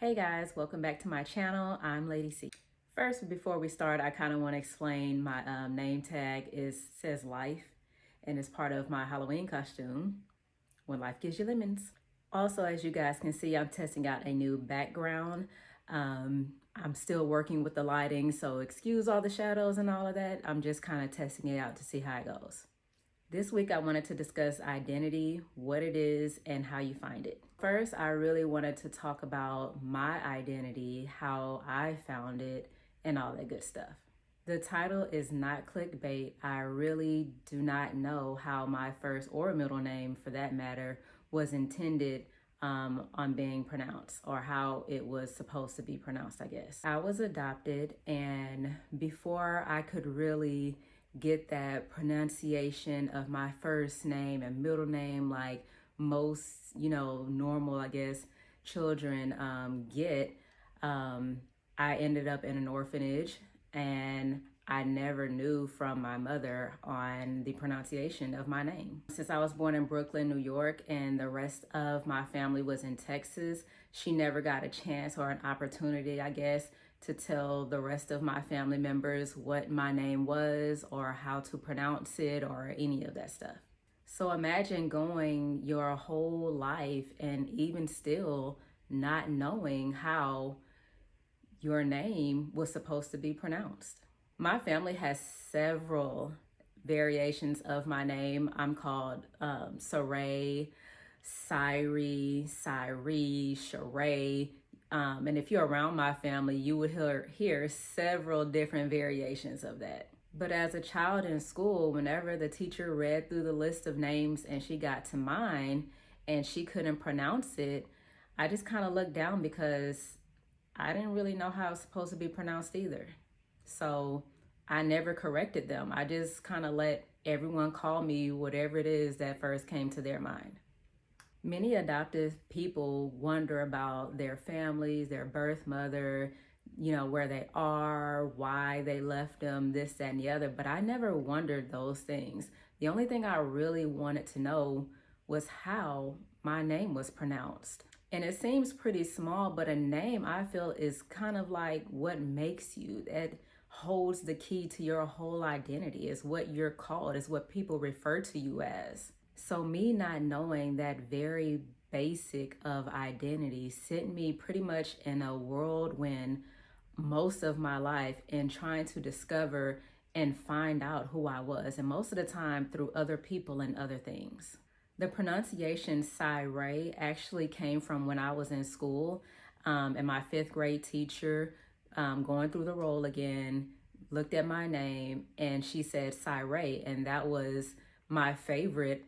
Hey guys, welcome back to my channel. I'm Lady C. First, before we start, I kind of want to explain my name tag says life and it's part of my Halloween costume, When Life Gives You Lemons. Also, as you guys can see, I'm testing out a new background. I'm still working with the lighting, so excuse all the shadows and all of that. I'm just kind of testing it out to see how it goes. This week, I wanted to discuss identity, what it is, and how you find it. First, I really wanted to talk about my identity, how I found it, and all that good stuff. The title is not clickbait. I really do not know how my first or middle name, for that matter, was intended on being pronounced, or how it was supposed to be pronounced, I guess. I was adopted, and before I could really get that pronunciation of my first name and middle name like most, normal, I guess, children get, I ended up in an orphanage, and I never knew from my mother on the pronunciation of my name. Since I was born in Brooklyn, New York, and the rest of my family was in Texas, she never got a chance or an opportunity, I guess, to tell the rest of my family members what my name was or how to pronounce it or any of that stuff. So imagine going your whole life and even still not knowing how your name was supposed to be pronounced. My family has several variations of my name. I'm called Saray, Syri, Sheree. And if you're around my family, you would hear several different variations of that. But as a child in school, whenever the teacher read through the list of names and she got to mine and she couldn't pronounce it, I just kind of looked down because I didn't really know how it was supposed to be pronounced either. So I never corrected them. I just kind of let everyone call me whatever it is that first came to their mind. Many adoptive people wonder about their families, their birth mother, where they are, why they left them, this, that, and the other. But I never wondered those things. The only thing I really wanted to know was how my name was pronounced. And it seems pretty small, but a name, I feel, is kind of like what makes you. That holds the key to your whole identity. Is what you're called, is what people refer to you as. So me not knowing that very basic of identity sent me pretty much in a whirlwind most of my life in trying to discover and find out who I was. And most of the time through other people and other things. The pronunciation Syray actually came from when I was in school, and my fifth grade teacher, going through the roll again, looked at my name and she said Syray, and that was my favorite,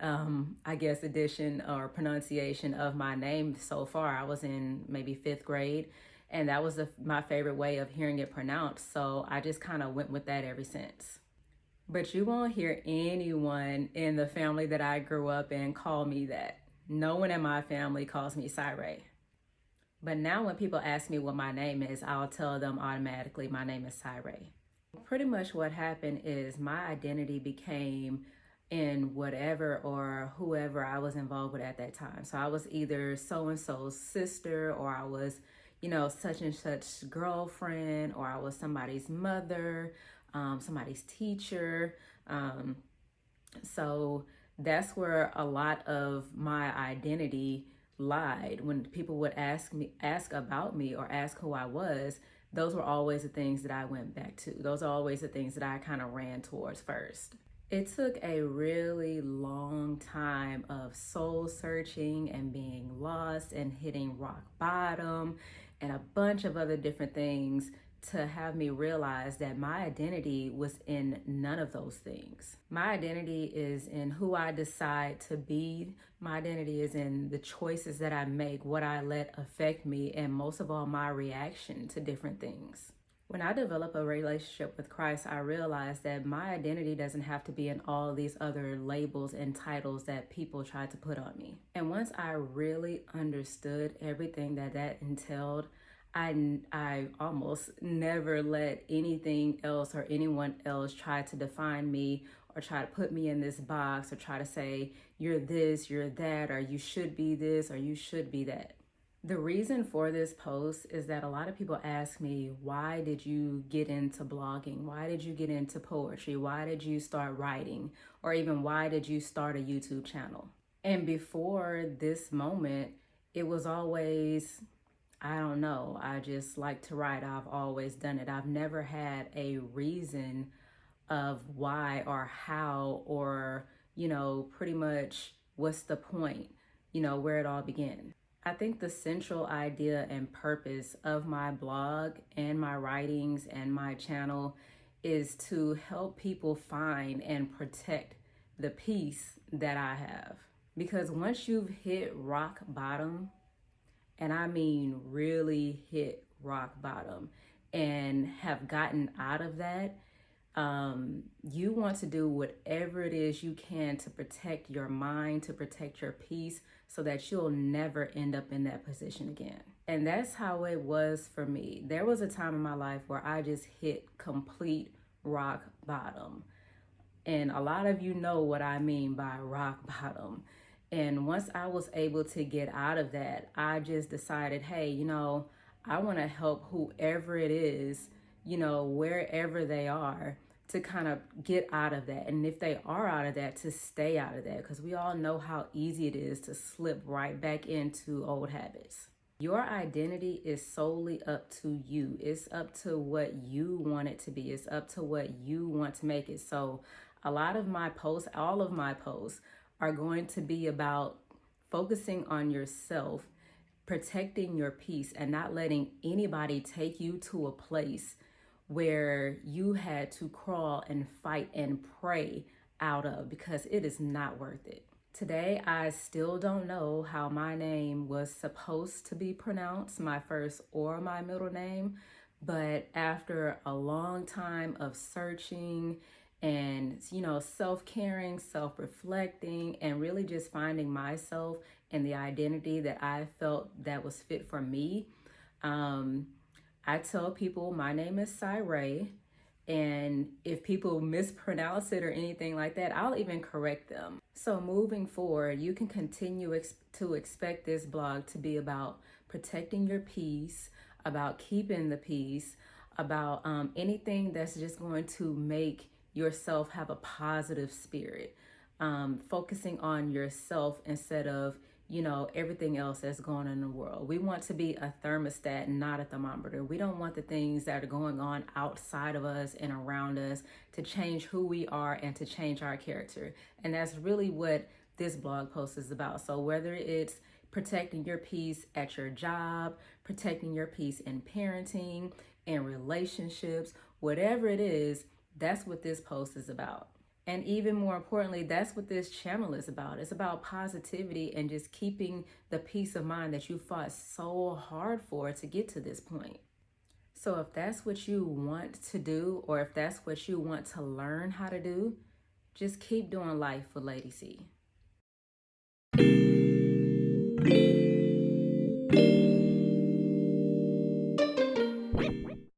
addition or pronunciation of my name so far. I was in maybe fifth grade, and that was my favorite way of hearing it pronounced. So I just kind of went with that ever since. But you won't hear anyone in the family that I grew up in call me that. No one in my family calls me Syray. But now when people ask me what my name is, I'll tell them automatically my name is Syray. Pretty much what happened is my identity became in whatever or whoever I was involved with at that time. So I was either so-and-so's sister, or I was, such and such girlfriend, or I was somebody's mother, somebody's teacher. So that's where a lot of my identity lied. When people would ask about me or ask who I was, those were always the things that I went back to. Those are always the things that I kind of ran towards first. It took a really long time of soul searching and being lost and hitting rock bottom and a bunch of other different things to have me realize that my identity was in none of those things. My identity is in who I decide to be. My identity is in the choices that I make, what I let affect me, and most of all, my reaction to different things. When I develop a relationship with Christ, I realize that my identity doesn't have to be in all of these other labels and titles that people try to put on me. And once I really understood everything that entailed, I almost never let anything else or anyone else try to define me or try to put me in this box or try to say, you're this, you're that, or you should be this, or you should be that. The reason for this post is that a lot of people ask me, why did you get into blogging? Why did you get into poetry? Why did you start writing? Or even why did you start a YouTube channel? And before this moment, it was always, I don't know, I just like to write. I've always done it. I've never had a reason of why or how or, pretty much what's the point, where it all began. I think the central idea and purpose of my blog and my writings and my channel is to help people find and protect the peace that I have. Because once you've hit rock bottom, and I mean really hit rock bottom, and have gotten out of that, you want to do whatever it is you can to protect your mind, to protect your peace, so that you'll never end up in that position again. And that's how it was for me. There was a time in my life where I just hit complete rock bottom. And a lot of you know what I mean by rock bottom. And once I was able to get out of that, I just decided, hey, I want to help whoever it is, wherever they are, to kind of get out of that. And if they are out of that, to stay out of that, because we all know how easy it is to slip right back into old habits. Your identity is solely up to you. It's up to what you want it to be. It's up to what you want to make it. So a lot of my posts, all of my posts, are going to be about focusing on yourself, protecting your peace, and not letting anybody take you to a place where you had to crawl and fight and pray out of, because it is not worth it. Today, I still don't know how my name was supposed to be pronounced, my first or my middle name, but after a long time of searching and, self-caring, self-reflecting, and really just finding myself and the identity that I felt that was fit for me, I tell people my name is Cyray, and if people mispronounce it or anything like that, I'll even correct them. So moving forward, you can continue to expect this blog to be about protecting your peace, about keeping the peace, about anything that's just going to make yourself have a positive spirit, focusing on yourself instead of everything else that's going on in the world. We want to be a thermostat, not a thermometer. We don't want the things that are going on outside of us and around us to change who we are and to change our character. And that's really what this blog post is about. So whether it's protecting your peace at your job, protecting your peace in parenting, in relationships, whatever it is, that's what this post is about. And even more importantly, that's what this channel is about. It's about positivity and just keeping the peace of mind that you fought so hard for to get to this point. So if that's what you want to do, or if that's what you want to learn how to do, just keep doing life with Lady C.